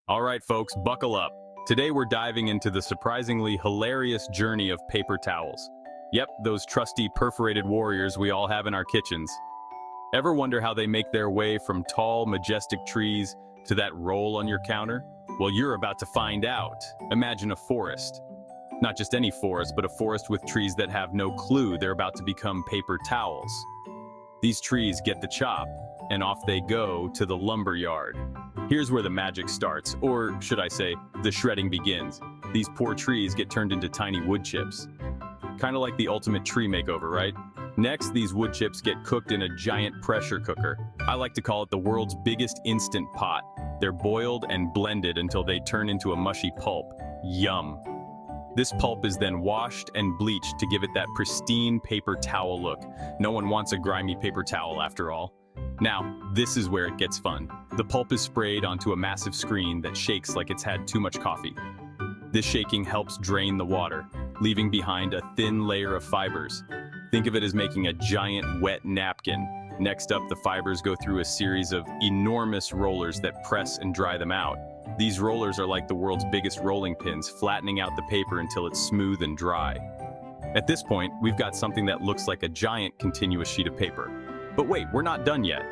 All right, folks, buckle up. Today we're diving into the surprisingly hilarious journey of paper towels. Yep, those trusty perforated warriors we all have in our kitchens. Ever wonder how they make their way from tall, majestic trees to that roll on your counter? Well, you're about to find out. Imagine a forest. Not just any forest, but a forest with trees that have no clue they're about to become paper towels. These trees get the chop, and off they go to the lumber yard. Here's where the magic starts, or should I say, the shredding begins. These poor trees get turned into tiny wood chips. Kind of like the ultimate tree makeover, right? Next, these wood chips get cooked in a giant pressure cooker. I like to call it the world's biggest instant pot. They're boiled and blended until they turn into a mushy pulp. Yum. This pulp is then washed and bleached to give it that pristine paper towel look. No one wants a grimy paper towel after all. Now, this is where it gets fun. The pulp is sprayed onto a massive screen that shakes like it's had too much coffee. This shaking helps drain the water, leaving behind a thin layer of fibers. Think of it as making a giant wet napkin. Next up, the fibers go through a series of enormous rollers that press and dry them out. These rollers are like the world's biggest rolling pins, flattening out the paper until it's smooth and dry. At this point, we've got something that looks like a giant continuous sheet of paper. But wait, we're not done yet.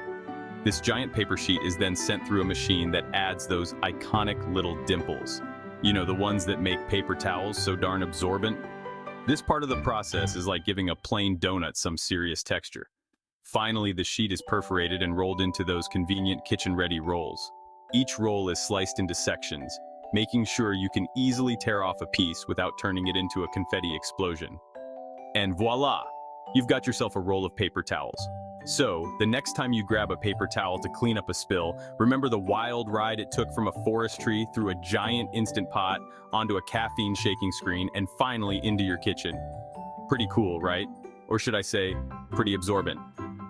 This giant paper sheet is then sent through a machine that adds those iconic little dimples. You know, the ones that make paper towels so darn absorbent? This part of the process is like giving a plain donut some serious texture. Finally, the sheet is perforated and rolled into those convenient kitchen-ready rolls. Each roll is sliced into sections, making sure you can easily tear off a piece without turning it into a confetti explosion. And voila! You've got yourself a roll of paper towels. So, the next time you grab a paper towel to clean up a spill, remember the wild ride it took from a forest tree through a giant Instant Pot, onto a caffeine shaking screen, and finally into your kitchen. Pretty cool, right? Or should I say, pretty absorbent.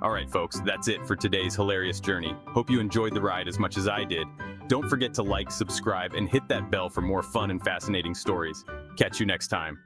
Alright folks, that's it for today's hilarious journey. Hope you enjoyed the ride as much as I did. Don't forget to like, subscribe, and hit that bell for more fun and fascinating stories. Catch you next time.